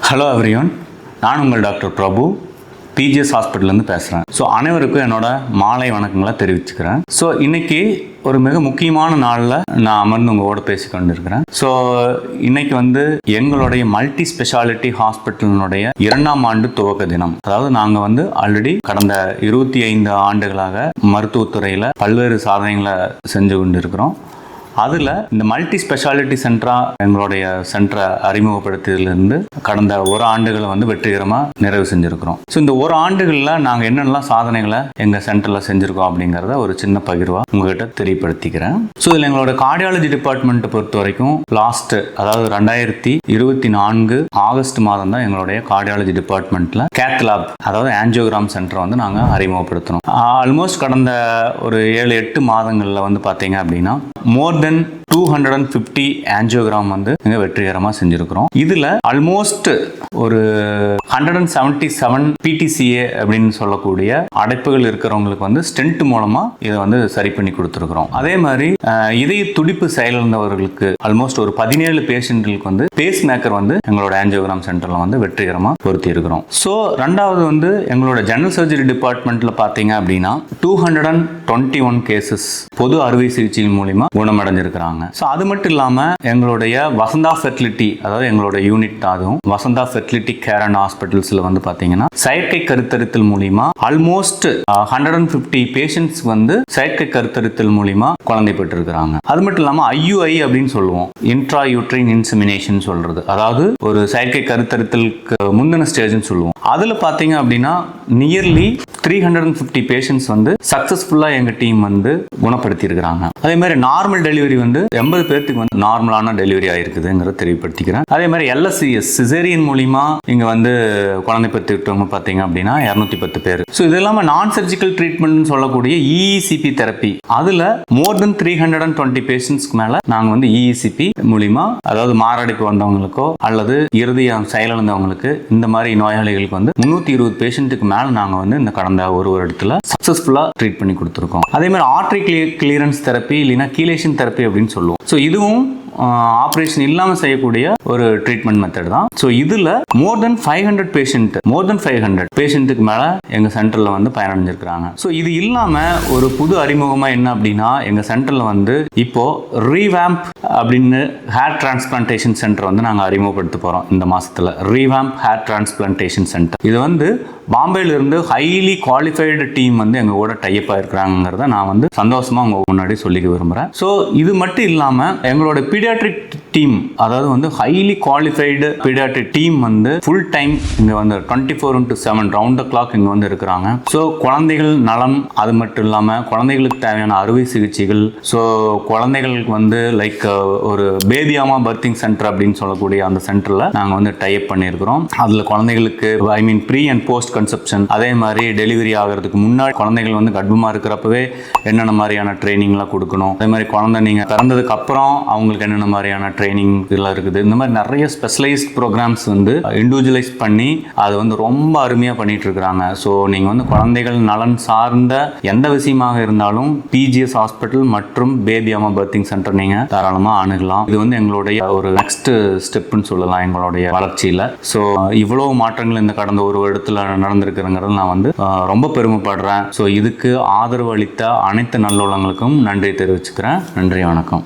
Hello everyone, நான் உங்கள் doctor பிரபு BGS ஹாஸ்பிட்டல்லேருந்து பேசுகிறேன். ஸோ அனைவருக்கும் என்னோட மாலை வணக்கங்களை தெரிவிச்சுக்கிறேன். ஸோ இன்னைக்கு ஒரு மிக முக்கியமான நாளில் நான் அமர்ந்து உங்களோட பேசி கொண்டிருக்கிறேன். ஸோ இன்னைக்கு எங்களுடைய மல்டி ஸ்பெஷாலிட்டி ஹாஸ்பிட்டலினுடைய 2ஆம் ஆண்டு துவக்க தினம். அதாவது நாங்கள் ஆல்ரெடி கடந்த 25 ஆண்டுகளாக மருத்துவத்துறையில் பல்வேறு சாதனைகளை செஞ்சு கொண்டு இருக்கிறோம். அதில் இந்த மல்டி ஸ்பெஷாலிட்டி சென்டராக எங்களுடைய சென்டரை அறிமுகப்படுத்தியதுலேருந்து கடந்த ஒரு ஆண்டுகளை வெற்றிகரமாக நிறைவு செஞ்சுருக்கிறோம். ஸோ இந்த ஒரு ஆண்டுகளில் நாங்கள் என்னென்னலாம் சாதனைகளை எங்கள் சென்டரில் செஞ்சுருக்கோம் அப்படிங்கிறத ஒரு சின்ன பகிர்வாக உங்ககிட்ட தெரியப்படுத்திக்கிறேன். ஸோ இதில் எங்களோட கார்டியாலஜி டிபார்ட்மெண்ட்டை பொறுத்த வரைக்கும் அதாவது 2024 ஆகஸ்ட் மாதம் தான் எங்களுடைய கார்டியாலஜி டிபார்ட்மெண்ட்டில் கேத் லேப், அதாவது ஆஞ்சியோகிராம் சென்டரை நாங்கள் அறிமுகப்படுத்தினோம். ஆல்மோஸ்ட் கடந்த ஒரு 7-8 மாதங்களில் பார்த்தீங்க அப்படின்னா மோர் தென் 250 ஆஞ்சியோகிராம் இங்கே வெற்றிகரமாக செஞ்சுருக்கிறோம். இதில் ஆல்மோஸ்ட் ஒரு 177 பிடிசிஏ அப்படின்னு சொல்லக்கூடிய அடைப்புகள் இருக்கிறவங்களுக்கு ஸ்டென்ட் மூலமாக இதை சரி பண்ணி கொடுத்துருக்குறோம். அதே மாதிரி இதய துடிப்பு செயலிழந்தவர்களுக்கு ஆல்மோஸ்ட் ஒரு 17 பேஷண்ட்களுக்கு பேஸ் மேக்கர் எங்களோட ஆஞ்சியோகிராம் சென்டரில் வெற்றிகரமாக பொருத்தி இருக்கிறோம். ஸோ ரெண்டாவது எங்களோட ஜெனரல் சர்ஜரி டிபார்ட்மெண்ட்டில் பார்த்தீங்க அப்படின்னா 221 கேசஸ் பொது அறுவை சிகிச்சை மூலிமா குணமடைஞ்சிருக்கிறாங்க. ஸோ அது மட்டும் இல்லாமல் எங்களுடைய வசந்தா ஃபெர்டிலிட்டி, அதாவது எங்களோட யூனிட், அதுவும் வசந்தா ஃபெர்டிலிட்டி கேர் அண்ட் ஹாஸ்பிட்டல்ஸில் பார்த்தீங்கன்னா செயற்கை கருத்தரித்தல் மூலிமா ஆல்மோஸ்ட் 150 பேஷண்ட்ஸ் செயற்கை கருத்தரித்தல் மூலிமா குழந்தை பெற்றிருக்கிறாங்க. அது மட்டும் இல்லாமல் IUI அப்படின்னு சொல்லுவோம், இன்ட்ரா யூட்ரைன் இன்செமினேஷன் சொல்றது, அதாவது ஒரு செயற்கை கருத்தரித்தலுக்கு முந்தின ஸ்டேஜ்னு சொல்லுவோம். அதில் பார்த்தீங்க அப்படின்னா நியர்லி 350 பேஷண்ட்ஸ் சக்சஸ்ஃபுல்லாக எங்கள் டீம் குணப்படுத்தி இருக்கிறாங்க. அதே மாதிரி நார்மல் டெலிவரி 80 பேருக்கு நார்மலான டெலிவரி ஆயிருக்குதுங்கிறத தெரியப்படுத்திக்கிறேன். அதே மாதிரி LSCS சிசேரியன் மூலிமா இங்கே குழந்தை பெற்றுக்கிட்டவங்க பார்த்தீங்க அப்படின்னா 210 பேர். ஸோ இது இல்லாமல் நான் சர்ஜிக்கல் ட்ரீட்மெண்ட் சொல்லக்கூடிய EECP தெரப்பி, அதில் மோர் தென் 320 பேஷண்ட்ஸ்க்கு மேலே நாங்கள் EECP மூலிமா, அதாவது மாரடைப்பு வந்தவங்களுக்கோ அல்லது இருதயம் செயலிழந்தவங்களுக்கு, இந்த மாதிரி நோயாளிகளுக்கு 320 பேஷண்ட்டுக்கு மேலே நாங்கள் இந்த கடந்த ஒரு வருடத்தில் சக்சஸ்ஃபுல்லாக ட்ரீட் பண்ணி கொடுத்துருக்கோம். அதே மாதிரி ஆர்டரி கிளியரன்ஸ் தெரப்பி இல்லைன்னா கீலேஷன் தெரப்பி அப்படின்னு சொல்லுவோம். ஸோ இதுவும் ஆப்ரேஷன் இல்லாமல் செய்யக்கூடிய ஒரு ட்ரீட்மெண்ட் மெத்தட் தான். ஸோ இதில் மோர் தென் 500 பேஷண்ட்டுக்கு மேலே எங்கள் சென்டரில் பயனடைஞ்சிருக்கிறாங்க. ஸோ இது இல்லாமல் ஒரு புது அறிமுகமாக என்ன அப்படின்னா, எங்கள் சென்டரில் இப்போ ரீவேம்ப் அப்படின்னு ஹேர் டிரான்ஸ்பிளான்டேஷன் சென்டர் நாங்கள் அறிமுகப்படுத்த போகிறோம் இந்த மாதத்தில். ரீவேம்ப் ஹேர் டிரான்ஸ்பிளான்டேஷன் சென்டர் இது பாம்பேலிருந்து ஹைலி குவாலிஃபைடு டீம் எங்கள் கூட டைப் ஆயிருக்கிறாங்கிறத நான் சந்தோஷமாக உங்கள் முன்னாடி சொல்லிக்க விரும்புகிறேன். ஸோ இது மட்டும் இல்லாமல் எங்களோட பீடியாட்ரிக் டீம், அதாவது highly qualified paediatric team full time இங்கே 24/7 ரவுண்ட் த கிளாக் இங்கே இருக்கிறாங்க. ஸோ குழந்தைகள் நலம், அது மட்டும் இல்லாமல் குழந்தைகளுக்கு தேவையான அறுவை சிகிச்சைகள், ஸோ குழந்தைகளுக்கு லைக் ஒரு பேபியாமா பர்த்திங் சென்டர் அப்படின்னு சொல்லக்கூடிய அந்த சென்டரில் நாங்கள் டைப் பண்ணியிருக்கிறோம். அதில் குழந்தைகளுக்கு ப்ரீ அண்ட் போஸ்ட் கன்செப்ஷன், அதே மாதிரி டெலிவரி ஆகிறதுக்கு முன்னாடி குழந்தைகள் கர்ப்பமாக இருக்கிறப்பவே என்னென்ன மாதிரியான ட்ரைனிங்லாம் கொடுக்கணும், அதே மாதிரி குழந்தை நீங்கள் பிறந்ததுக்கு அப்புறம் அவங்களுக்கு என்னென்ன மாதிரியான ட்ரைனிங் இதெல்லாம் இருக்குது. இந்த மாதிரி நிறைய ஸ்பெஷலைஸ்ட் ப்ரோக்ராம்ஸ் இண்டிவிஜுவலைஸ் பண்ணி அது ரொம்ப அருமையாக பண்ணிட்டு இருக்கிறாங்க. ஸோ நீங்கள் குழந்தைகள் நலன் சார்ந்த எந்த விஷயமாக இருந்தாலும் பிஜிஎஸ் ஹாஸ்பிட்டல் மற்றும் பேபி அம்மா பர்த்திங் சென்டர் நீங்கள் தாராளமாக அணுகலாம். இது எங்களுடைய ஒரு நெக்ஸ்ட் ஸ்டெப்னு சொல்லலாம் எங்களுடைய வளர்ச்சியில். ஸோ இவ்வளோ மாற்றங்கள் இந்த கடந்த ஒரு வருடத்தில் நடந்திருக்கிறங்கிறது நான் ரொம்ப பெருமைப்படுறேன். ஸோ இதுக்கு ஆதரவு அளித்த அனைத்து நல்லுள்ளங்களுக்கும் நன்றி தெரிவிச்சுக்கிறேன். நன்றி, வணக்கம்.